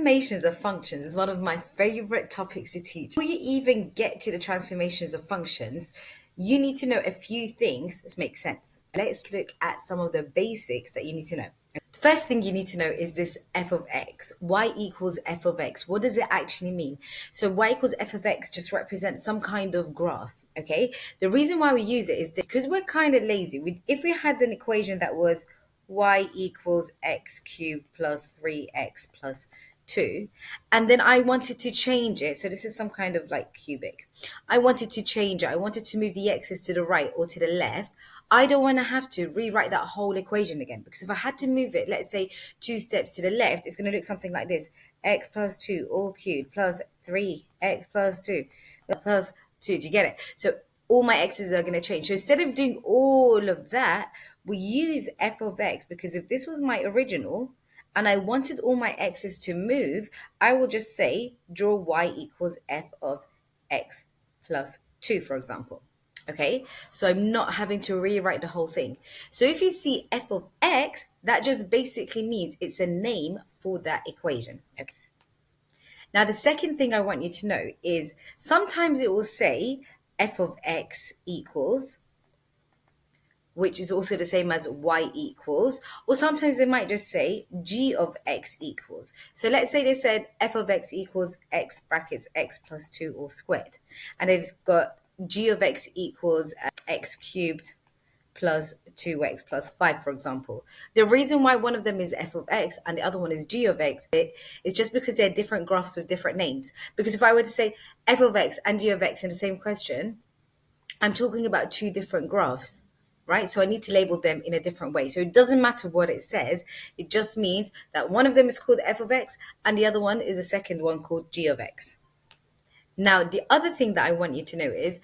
Transformations of functions is one of my favorite topics to teach. Before you even get to the transformations of functions, you need to know a few things to make sense. Let's look at some of the basics that you need to know. The first thing you need to know is this f of x. Y equals f of x. What does it actually mean? So y equals f of x just represents some kind of graph, okay? The reason why we use it is because we're kind of lazy. If we had an equation that was y equals x cubed plus 3x plus 2, and then I wanted to change it, so this is some kind of like cubic. I wanted to change it. I wanted to move the x's to the right or to the left. I don't want to have to rewrite that whole equation again, because if I had to move it, let's say 2 steps to the left, it's going to look something like this: x plus 2 all cubed plus 3x plus 2 plus 2. Do you get it? So all my x's are going to change. So instead of doing all of that, we use f of x, because if this was my original and I wanted all my x's to move, I will just say draw y equals f of x plus 2, for example. Okay, so I'm not having to rewrite the whole thing. So if you see f of x, that just basically means it's a name for that equation. Okay. Now, the second thing I want you to know is sometimes it will say f of x equals, which is also the same as y equals, or sometimes they might just say g of x equals. So let's say they said f of x equals x brackets x plus 2 all squared, and they've got g of x equals x cubed plus 2x plus 5, for example. The reason why one of them is f of x and the other one is g of x is just because they're different graphs with different names. Because if I were to say f of x and g of x in the same question, I'm talking about two different graphs, right? So I need to label them in a different way. So it doesn't matter what it says. It just means that one of them is called f of x and the other one is a second one called g of x. Now, the other thing that I want you to know is,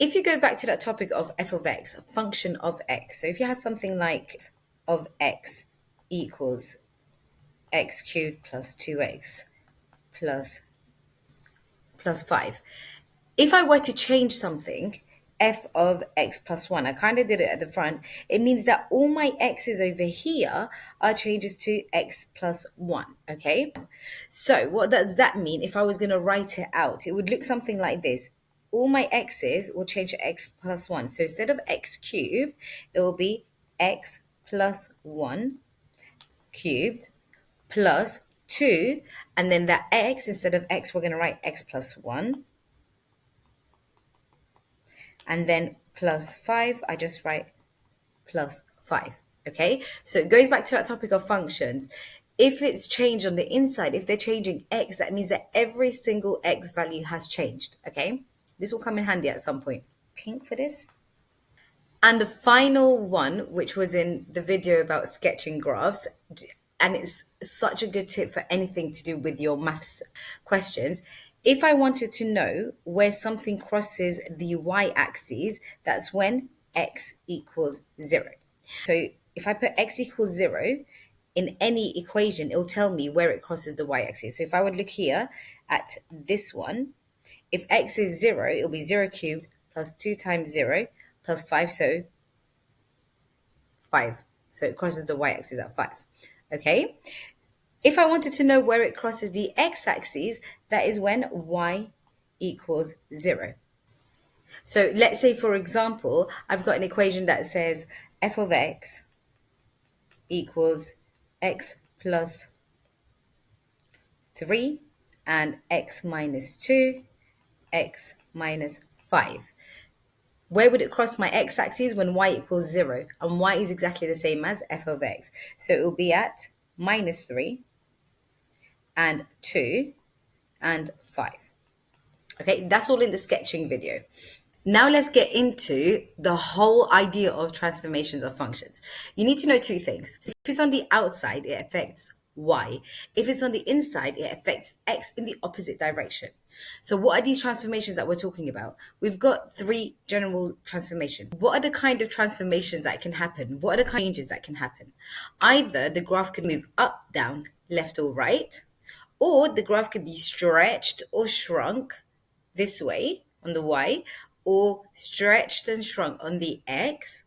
if you go back to that topic of f of x, a function of x. So if you had something like of x equals x cubed plus 2x plus 5. If I were to change something, f of x plus 1, I kind of did it at the front, it means that all my x's over here are changes to x plus 1, okay? So what does that mean? If I was going to write it out, it would look something like this. All my x's will change to x plus 1. So instead of x cubed, it will be x plus 1 cubed plus 2, and then that x, instead of x, we're going to write x plus 1, and then plus 5, I just write plus 5. Okay, so it goes back to that topic of functions. If it's changed on the inside, if they're changing x, that means that every single x value has changed. Okay, this will come in handy at some point. Pink for this. And the final one, which was in the video about sketching graphs, and it's such a good tip for anything to do with your maths questions. If I wanted to know where something crosses the y-axis, that's when x equals 0. So if I put x equals 0 in any equation, it'll tell me where it crosses the y-axis. So if I would look here at this one, if x is 0, it'll be 0 cubed plus 2 times 0 plus 5, so 5. So it crosses the y-axis at 5. Okay? If I wanted to know where it crosses the x-axis, that is when y equals 0. So let's say, for example, I've got an equation that says f of x equals x plus 3 and x minus 2, x minus 5. Where would it cross my x-axis? When y equals 0, and y is exactly the same as f of x. So it will be at minus 3 and 2 and 5. Okay, that's all in the sketching video. Now let's get into the whole idea of transformations of functions. You need to know two things. If it's on the outside, it affects y. If it's on the inside, it affects x in the opposite direction. So what are these transformations that we're talking about? We've got three general transformations. What are the kind of transformations that can happen? What are the kind of changes that can happen? Either the graph can move up, down, left or right, or the graph could be stretched or shrunk this way on the y, or stretched and shrunk on the x,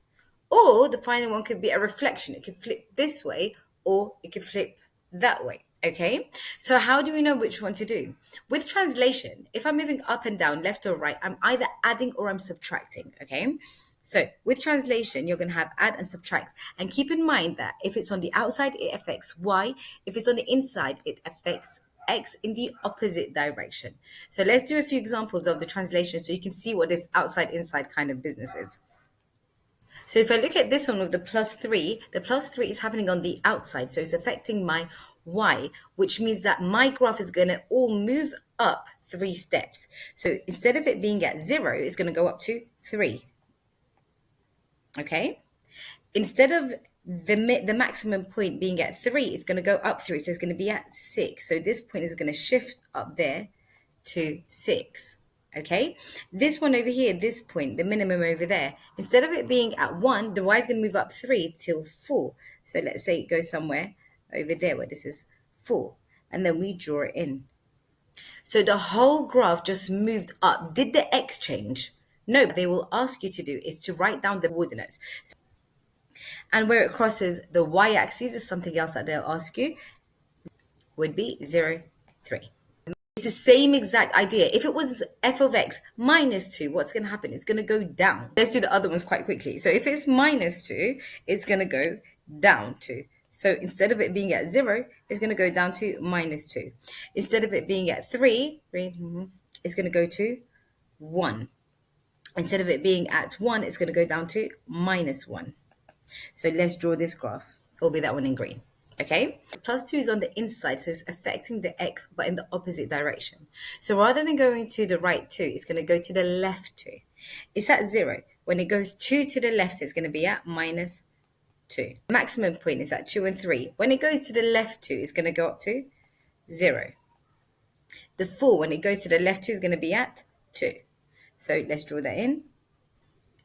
or the final one could be a reflection. It could flip this way or it could flip that way. Okay, so how do we know which one to do? With translation, if I'm moving up and down, left or right, I'm either adding or I'm subtracting. Okay, so with translation, you're going to have add and subtract. And keep in mind that if it's on the outside, it affects Y. If it's on the inside, it affects X in the opposite direction. So let's do a few examples of the translation so you can see what this outside inside kind of business is. So if I look at this one with the plus three is happening on the outside. So it's affecting my Y, which means that my graph is going to all move up 3 steps. So instead of it being at 0, it's going to go up to 3. Okay. Instead of the maximum point being at 3, it's going to go up 3. So it's going to be at 6. So this point is going to shift up there to 6. Okay, this one over here, this point, the minimum over there, instead of it being at 1, the Y is going to move up 3 till 4. So let's say it goes somewhere over there where this is 4. And then we draw it in. So the whole graph just moved up. Did the X change? No, what they will ask you to do is to write down the coordinates. And where it crosses the Y-axis is something else that they'll ask you, would be 0, 3. It's the same exact idea. If it was f of x minus 2, what's going to happen? It's going to go down. Let's do the other ones quite quickly. So if it's minus 2, it's going to go down 2. So instead of it being at 0, it's going to go down to minus 2. Instead of it being at 3, it's going to go to 1. Instead of it being at 1, it's going to go down to minus 1. So let's draw this graph. It'll be that one in green. Okay, plus 2 is on the inside, so it's affecting the X, but in the opposite direction. So rather than going to the right 2, it's going to go to the left 2. It's at 0. When it goes 2 to the left, it's going to be at minus 2. The maximum point is at 2 and 3. When it goes to the left 2, it's going to go up to 0. The 4, when it goes to the left 2, is going to be at 2. So let's draw that in.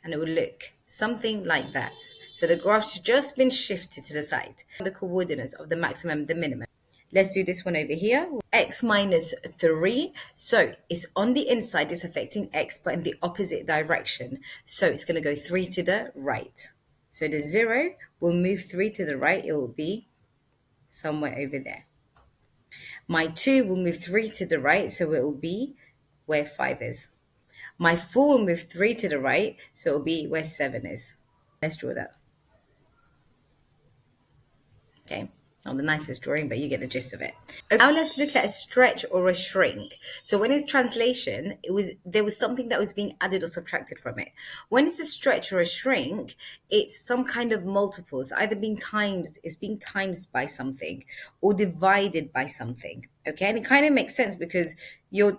And it will look something like that. So the graph's just been shifted to the side. The coordinates of the maximum and the minimum. Let's do this one over here. X minus 3. So it's on the inside, it's affecting X, but in the opposite direction. So it's going to go 3 to the right. So the 0 will move 3 to the right. It will be somewhere over there. My 2 will move 3 to the right. So it will be where 5 is. My 4 will move 3 to the right, so it'll be where 7 is. Let's draw that. Okay, not the nicest drawing, but you get the gist of it. Okay, now let's look at a stretch or a shrink. So when it's translation, there was something that was being added or subtracted from it. When it's a stretch or a shrink, it's some kind of multiples, either being times, it's being times by something or divided by something. Okay, and it kind of makes sense because you're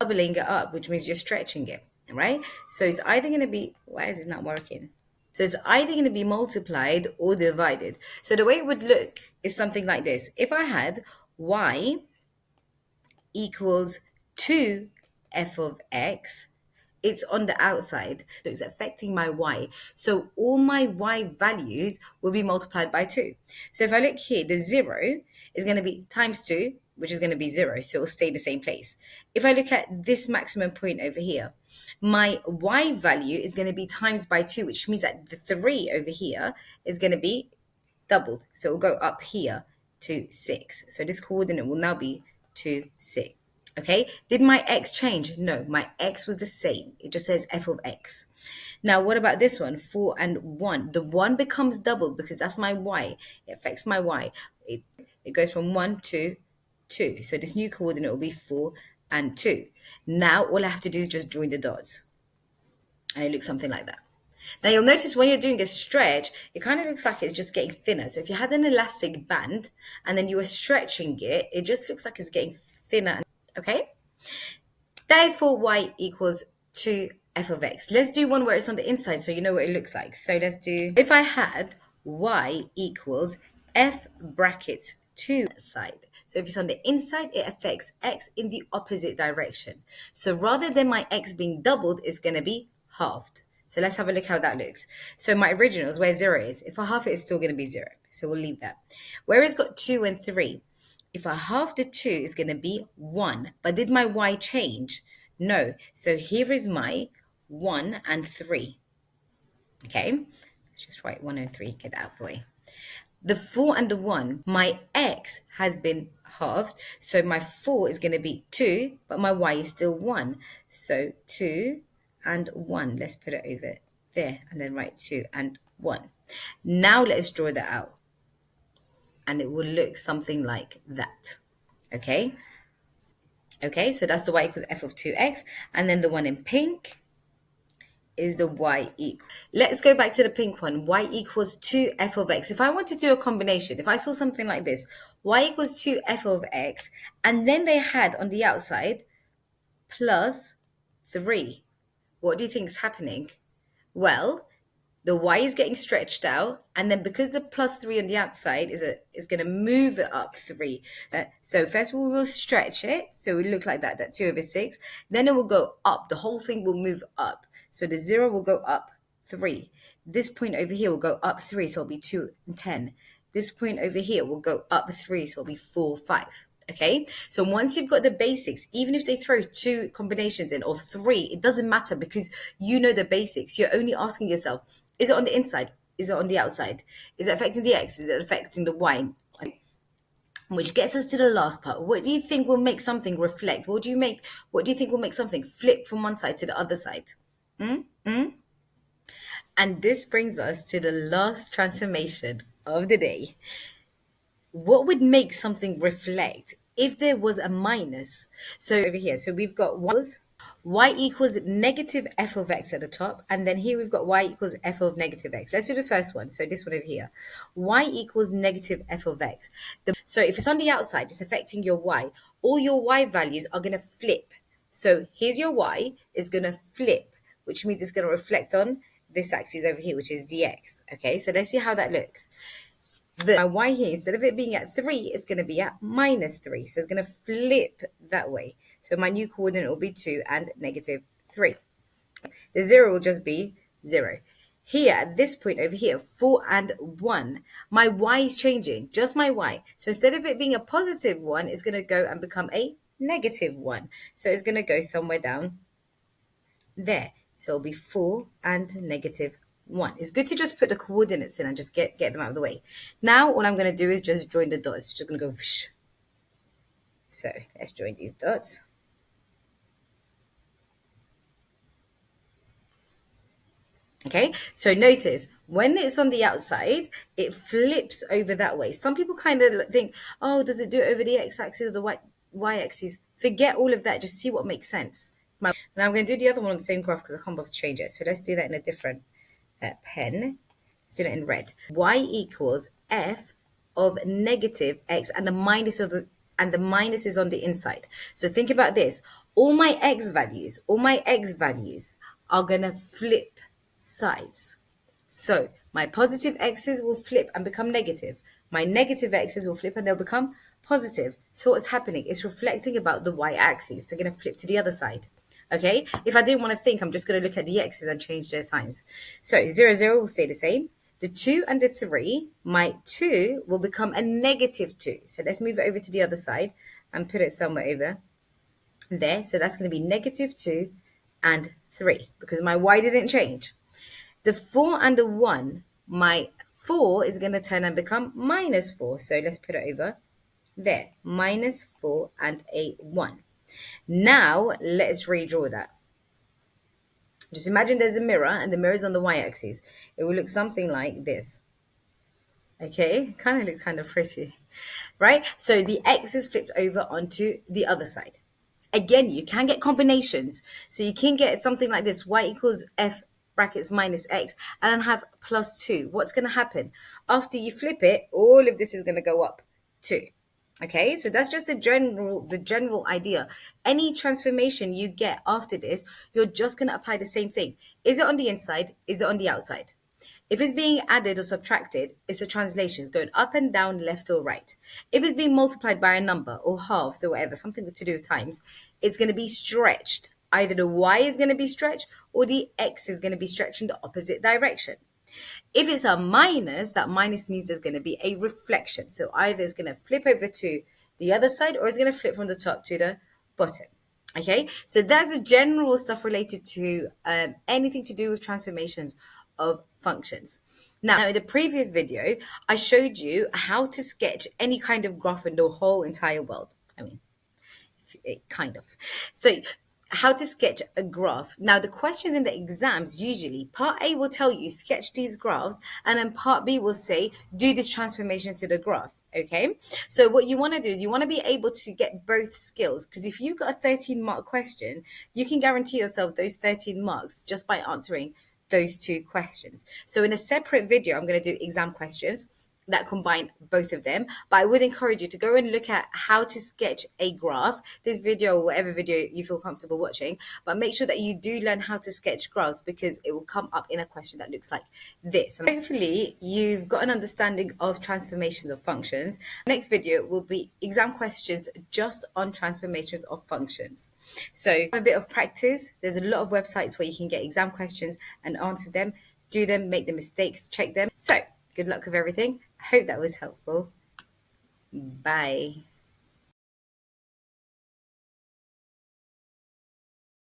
doubling it up, which means you're stretching it, right? So it's either going to be, why is it not working? So it's either going to be multiplied or divided. So the way it would look is something like this. If I had y equals 2f of x, it's on the outside, so it's affecting my y. So all my y values will be multiplied by 2. So if I look here, the 0 is going to be times 2, which is going to be 0, so it will stay the same place. If I look at this maximum point over here, my y value is going to be times by 2, which means that the 3 over here is going to be doubled. So it will go up here to 6. So this coordinate will now be 2, 6. Okay, did my x change? No, my x was the same. It just says f of x. Now, what about this one? 4 and 1. The 1 becomes doubled because that's my y. It affects my y. It goes from 1 to 2. So this new coordinate will be 4 and 2. Now, all I have to do is just join the dots. And it looks something like that. Now, you'll notice when you're doing a stretch, it kind of looks like it's just getting thinner. So if you had an elastic band and then you were stretching it, it just looks like it's getting thinner. Okay, that is for y equals 2f of x. Let's do one where it's on the inside so you know what it looks like. So let's do, if I had y equals f brackets 2 side. So if it's on the inside, it affects x in the opposite direction. So rather than my x being doubled, it's going to be halved. So let's have a look how that looks. So my original is where 0 is. If I half it, it's still going to be 0. So we'll leave that. Where it's got 2 and 3. If I halve the 2, it's going to be 1. But did my y change? No. So here is my 1 and 3. Okay. Let's just write 1 and 3. Get that out of the way. The 4 and the 1, my x has been halved. So my 4 is going to be 2, but my y is still 1. So 2 and 1. Let's put it over there and then write 2 and 1. Now let's draw that out. And it will look something like that. Okay? Okay, so that's the y equals f of 2x. And then the one in pink is the y equal. Let's go back to the pink one. Y equals 2f of x. If I want to do a combination, if I saw something like this, y equals 2f of x, and then they had on the outside plus 3. What do you think is happening? Well, the y is getting stretched out, and then because the plus 3 on the outside is going to move it up 3. So first we will stretch it, so it will look like that 2 over 6. Then it will go up. The whole thing will move up. So the 0 will go up 3. This point over here will go up 3, so it'll be 2 and 10. This point over here will go up 3, so it'll be 4, 5. Okay, so once you've got the basics, even if they throw 2 combinations in or 3, it doesn't matter because you know the basics. You're only asking yourself, is it on the inside? Is it on the outside? Is it affecting the x? Is it affecting the y? Which gets us to the last part. What do you think will make something reflect? What do you think will make something flip from one side to the other side? And this brings us to the last transformation of the day. What would make something reflect if there was a minus? So over here, so we've got y equals negative f of x at the top, and then here we've got y equals f of negative x. Let's do the first one. So this one over here, y equals negative f of x. So if it's on the outside, it's affecting your y. All your y values are going to flip. So here's your y, is going to flip, which means it's going to reflect on this axis over here, which is dx. Okay, so let's see how that looks. My y here, instead of it being at 3, it's going to be at minus 3. So it's going to flip that way. So my new coordinate will be 2 and negative 3. The 0 will just be 0. Here, at this point over here, 4 and 1, my y is changing, just my y. So instead of it being a positive 1, it's going to go and become a negative 1. So it's going to go somewhere down there. So it'll be 4 and negative 1. It's good to just put the coordinates in and just get them out of the way. Now, all I'm going to do is just join the dots. It's just going to go whoosh. So let's join these dots. Okay, so notice when it's on the outside, it flips over that way. Some people kind of think, oh, does it do it over the x-axis or the y-axis? Forget all of that. Just see what makes sense. Now I'm going to do the other one on the same graph because I can't bother to change it. So let's do that in a different pen. Let's do it in red. Y equals f of negative x, and the minus is on the inside. So think about this. All my x values are going to flip sides. So my positive x's will flip and become negative. My negative x's will flip and they'll become positive. So what's happening? It's reflecting about the y-axis. They're going to flip to the other side. Okay, if I didn't want to think, I'm just going to look at the x's and change their signs. So 0, 0 will stay the same. The 2 and the 3, my 2 will become a negative 2. So let's move it over to the other side and put it somewhere over there. So that's going to be negative 2 and 3 because my y didn't change. The 4 and the 1, my 4 is going to turn and become minus 4. So let's put it over there. Minus 4 and a 1. Now, let's redraw that. Just imagine there's a mirror and the mirror is on the y-axis. It will look something like this. Okay, kind of looks kind of pretty, right? So the x is flipped over onto the other side. Again, you can get combinations. So you can get something like this, y equals f brackets minus x, and then have plus 2. What's going to happen? After you flip it, all of this is going to go up 2. Okay, so that's just the general idea. Any transformation you get after this, you're just going to apply the same thing. Is it on the inside? Is it on the outside? If it's being added or subtracted, it's a translation. It's going up and down, left or right. If it's being multiplied by a number or halved or whatever, something to do with times, it's going to be stretched. Either the y is going to be stretched or the x is going to be stretched in the opposite direction. If it's a minus, that minus means there's going to be a reflection. So either it's going to flip over to the other side or it's going to flip from the top to the bottom. Okay, so that's the general stuff related to anything to do with transformations of functions. Now, in the previous video, I showed you how to sketch any kind of graph in the whole entire world. I mean, kind of. So, how to sketch a graph. Now, the questions in the exams usually, part A will tell you sketch these graphs, and then part B will say do this transformation to the graph. Okay, so what you want to do is you want to be able to get both skills, because if you've got a 13-mark question, you can guarantee yourself those 13 marks just by answering those two questions. So in a separate video, I'm going to do exam questions that combine both of them. But I would encourage you to go and look at how to sketch a graph, this video or whatever video you feel comfortable watching. But make sure that you do learn how to sketch graphs, because it will come up in a question that looks like this. And hopefully you've got an understanding of transformations of functions. Next video will be exam questions just on transformations of functions. So a bit of practice. There's a lot of websites where you can get exam questions and answer them, do them, make the mistakes, check them. So good luck with everything. I hope that was helpful. Bye.